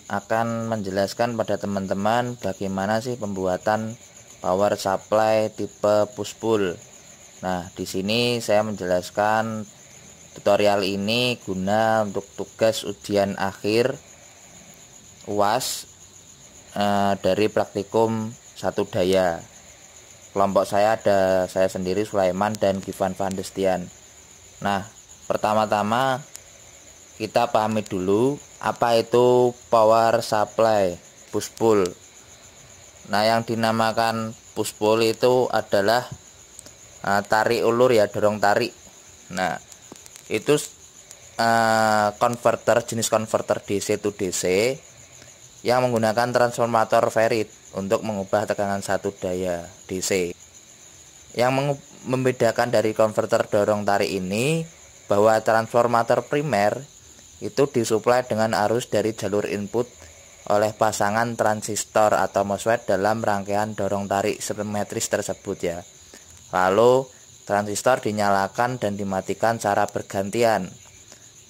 akan menjelaskan pada teman-teman bagaimana sih pembuatan power supply tipe push pull. Nah, di sini saya menjelaskan tutorial ini guna untuk tugas ujian akhir UAS dari praktikum satu daya. Kelompok saya ada saya sendiri Sulaiman dan Givan Vandestian. Nah, pertama-tama kita pahami dulu apa itu power supply push pull. Nah, yang dinamakan push pull itu adalah tarik ulur ya, dorong tarik. Nah, itu konverter, jenis konverter DC to DC yang menggunakan transformator Ferrit untuk mengubah tegangan satu daya DC. Yang membedakan dari konverter dorong tarik ini bahwa transformator primer itu disuplai dengan arus dari jalur input oleh pasangan transistor atau MOSFET dalam rangkaian dorong tarik simetris tersebut ya. Lalu transistor dinyalakan dan dimatikan secara bergantian.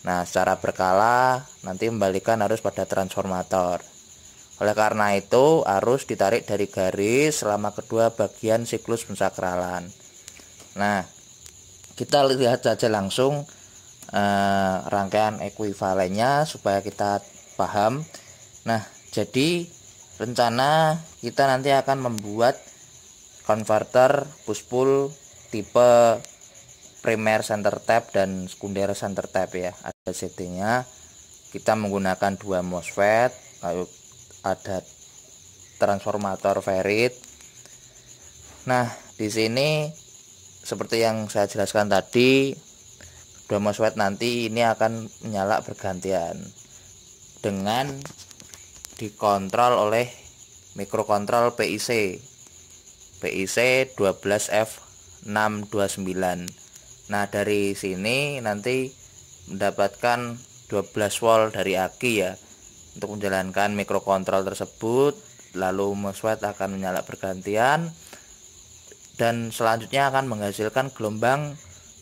Nah, secara berkala nanti membalikan arus pada transformator. Oleh karena itu, arus ditarik dari garis selama kedua bagian siklus pensakralan. Nah, kita lihat saja langsung rangkaian ekuivalennya supaya kita paham. Nah, jadi rencana kita nanti akan membuat konverter push pull tipe primer center tap dan sekunder center tap ya. Ada settingnya. Kita menggunakan 2 MOSFET, lalu ada transformator Ferrit. Nah, di sini seperti yang saya jelaskan tadi, 2 MOSFET nanti ini akan menyala bergantian dengan dikontrol oleh mikrokontrol PIC 12F629. Nah, dari sini nanti mendapatkan 12 volt dari aki ya untuk menjalankan mikrokontrol tersebut. Lalu MOSFET akan menyala bergantian dan selanjutnya akan menghasilkan gelombang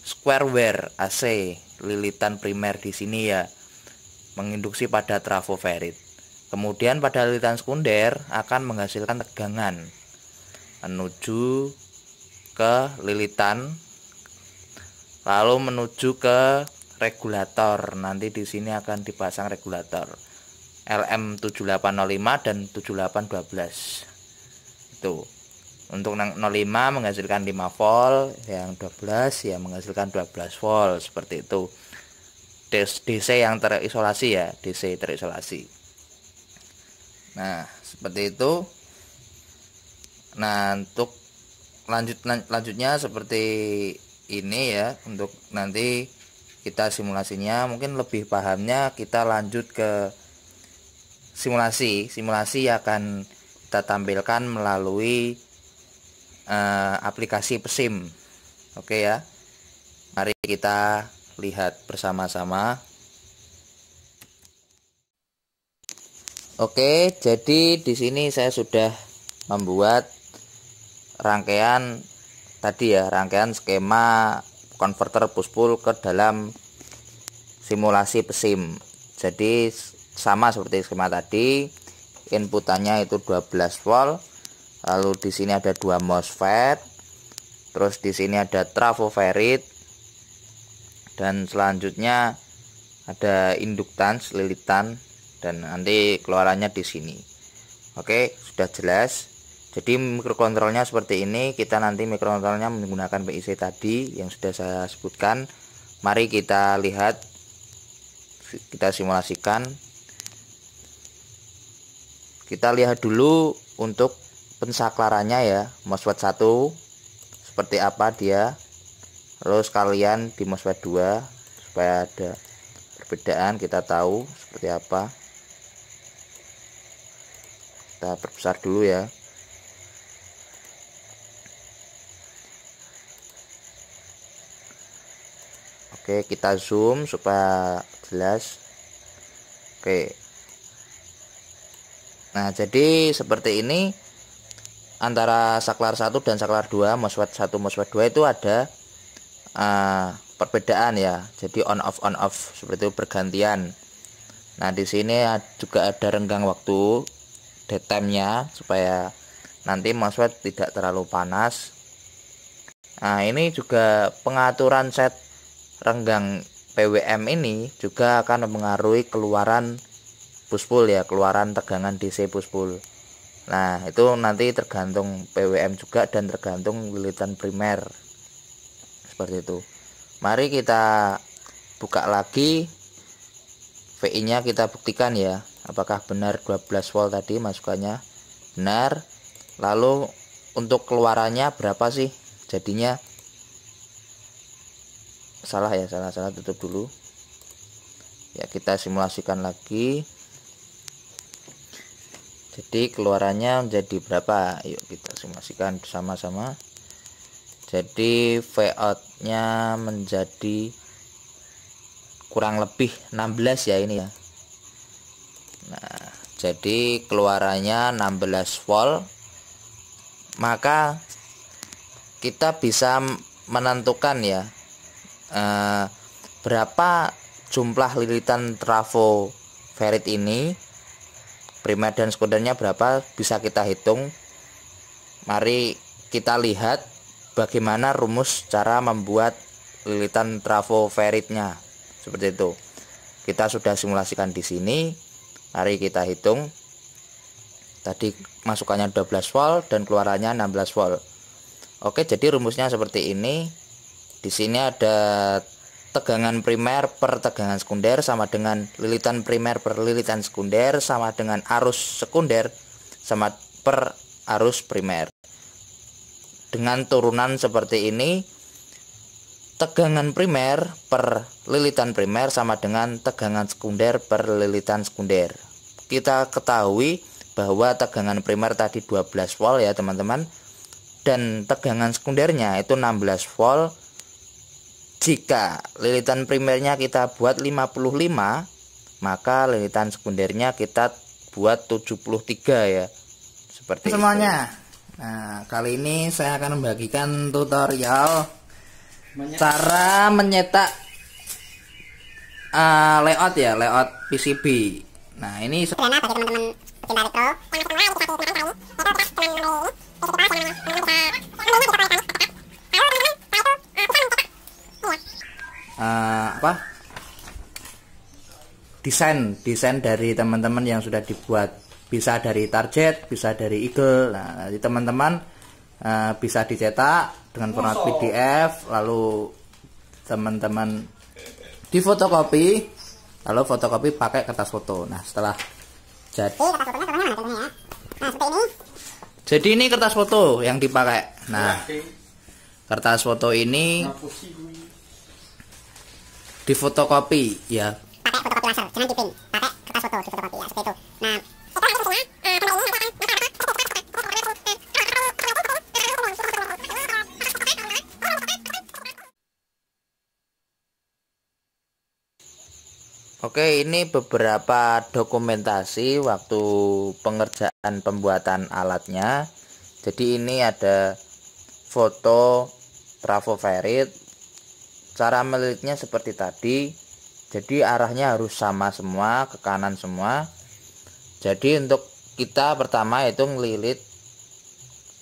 square wire AC lilitan primer di sini ya, menginduksi pada trafo Ferrit. Kemudian pada lilitan sekunder akan menghasilkan tegangan menuju ke lilitan, lalu menuju ke regulator. Nanti di sini akan dipasang regulator LM7805 dan 7812. Itu. Untuk 05 menghasilkan 5 volt, yang 12 ya menghasilkan 12 volt seperti itu. DC yang terisolasi ya, DC terisolasi. Nah, seperti itu. Nah, untuk lanjutnya seperti ini ya. Untuk nanti kita simulasinya mungkin lebih pahamnya kita lanjut ke simulasi akan kita tampilkan melalui aplikasi PESIM. Oke ya, mari kita lihat bersama-sama. Oke, jadi di sini saya sudah membuat rangkaian tadi ya, rangkaian skema konverter push pull ke dalam simulasi PESIM. Jadi sama seperti skema tadi, inputannya itu 12 volt. Lalu di sini ada 2 MOSFET. Terus di sini ada trafo Ferrit. Dan selanjutnya ada induktans lilitan dan nanti keluarannya di sini. Oke, sudah jelas. Jadi mikrokontrolnya seperti ini. Kita nanti mikrokontrolnya menggunakan PIC tadi yang sudah saya sebutkan. Mari kita lihat, kita simulasikan. Kita lihat dulu untuk pensaklarannya ya, MOSFET 1 seperti apa dia. Terus kalian di MOSFET 2 supaya ada perbedaan, kita tahu seperti apa. Kita perbesar dulu ya. Oke, kita zoom supaya jelas. Oke. Nah, jadi seperti ini antara saklar 1 dan saklar 2, MOSFET 1 MOSFET 2 itu ada perbedaan ya. Jadi on off seperti itu bergantian. Nah, di sini juga ada renggang waktu dead time-nya supaya nanti MOSFET tidak terlalu panas. Nah, ini juga pengaturan set renggang PWM ini juga akan mempengaruhi keluaran push pull ya, keluaran tegangan DC push pull. Nah, itu nanti tergantung PWM juga dan tergantung lilitan primer. Seperti itu. Mari kita buka lagi VI-nya, kita buktikan ya, apakah benar 12 volt tadi masukannya benar. Lalu untuk keluarannya berapa sih jadinya? Salah ya, salah tutup dulu ya, kita simulasikan lagi. Jadi keluarannya menjadi berapa? Yuk kita simulasikan bersama-sama. Jadi Vout nya menjadi kurang lebih 16 ya ini ya. Nah, jadi keluarannya 16 volt. Maka kita bisa menentukan ya berapa jumlah lilitan trafo ferrit ini, primer dan sekundernya berapa, bisa kita hitung. Mari kita lihat bagaimana rumus cara membuat lilitan trafo ferritnya. Seperti itu. Kita sudah simulasikan di sini. Mari kita hitung. Tadi masukannya 12 volt dan keluarannya 16 volt. Oke, jadi rumusnya seperti ini. Di sini ada tegangan primer per tegangan sekunder sama dengan lilitan primer per lilitan sekunder sama dengan arus sekunder sama per arus primer. Dengan turunan seperti ini, tegangan primer per lilitan primer sama dengan tegangan sekunder per lilitan sekunder. Kita ketahui bahwa tegangan primer tadi 12 volt ya teman-teman, dan tegangan sekundernya itu 16 volt. Jika lilitan primernya kita buat 55, maka lilitan sekundernya kita buat 73 ya. Seperti semuanya itu. Nah, kali ini saya akan membagikan tutorial cara menyetak layout ya, layout PCB. Nah, ini sederhana bagi teman-teman pecinta retro. Desain dari teman-teman yang sudah dibuat, bisa dari target, bisa dari eagle. Nah, teman-teman bisa dicetak dengan format PDF, lalu teman-teman difotokopi, lalu fotokopi pakai kertas foto. Nah, setelah jadi ini kertas foto yang dipakai. Nah, kertas foto ini difotokopi ya, pakai fotokopi laser, jangan dipin, pakai kertas foto difotokopi ya, seperti itu. Nah, oke, ini beberapa dokumentasi waktu pengerjaan pembuatan alatnya. Jadi ini ada foto trafo ferrit. Cara melilitnya seperti tadi. Jadi arahnya harus sama semua, ke kanan semua. Jadi untuk kita pertama itu ngelilit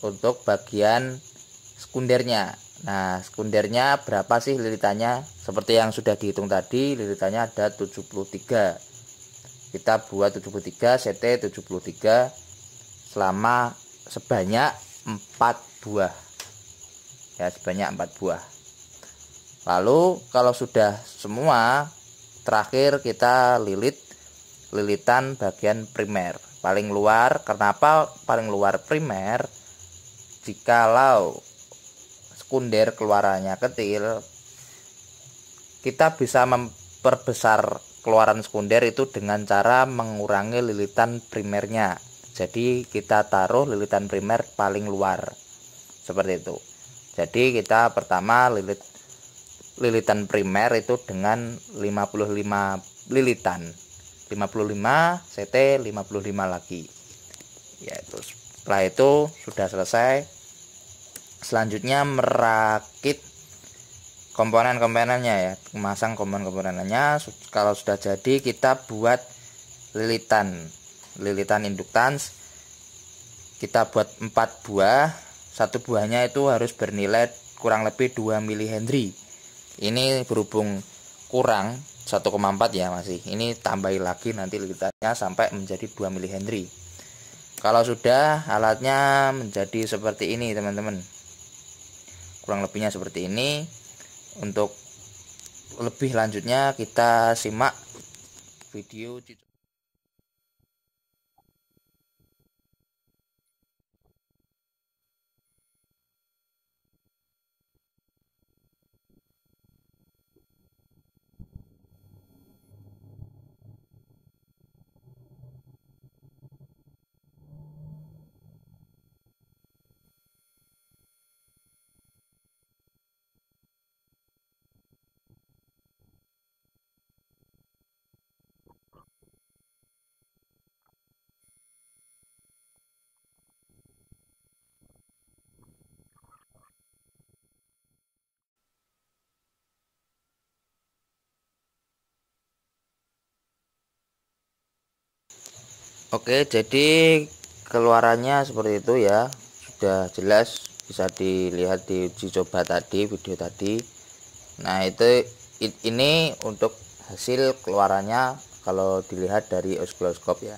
untuk bagian sekundernya. Nah, sekundernya berapa sih lilitannya? Seperti yang sudah dihitung tadi, lilitannya ada 73. Kita buat 73, CT 73 selama sebanyak 4 buah. Ya, sebanyak 4 buah. Lalu kalau sudah semua, terakhir kita lilitan bagian primer paling luar. Kenapa paling luar primer? Jikalau sekunder keluarannya kecil, kita bisa memperbesar keluaran sekunder itu dengan cara mengurangi lilitan primernya. Jadi kita taruh lilitan primer paling luar seperti itu. Jadi kita pertama lilitan primer itu dengan 55 lilitan, 55 CT, 55 lagi ya. Itu setelah itu sudah selesai. Selanjutnya merakit komponen-komponennya ya, memasang komponen-komponennya. Kalau sudah jadi, kita buat lilitan induktans. Kita buat 4 buah, satu buahnya itu harus bernilai kurang lebih 2 mH. Ini berhubung kurang 1,4 ya, masih ini tambahin lagi nanti lilitannya sampai menjadi 2 mH. Kalau sudah alatnya menjadi seperti ini teman-teman, kurang lebihnya seperti ini. Untuk lebih lanjutnya kita simak video. Oke, jadi keluarannya seperti itu ya, sudah jelas bisa dilihat di uji coba tadi, video tadi. Nah ini untuk hasil keluarannya kalau dilihat dari osiloskop ya.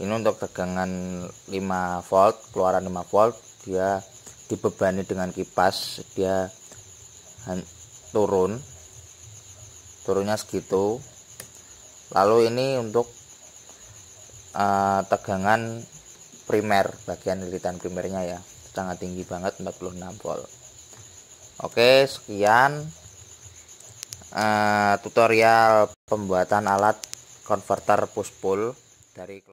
Ini untuk tegangan 5 volt, keluaran 5 volt, dia dibebani dengan kipas, dia turunnya segitu. Lalu ini untuk tegangan primer, bagian lilitan primernya ya, sangat tinggi banget, 46 volt. Oke, sekian tutorial pembuatan alat konverter push pull dari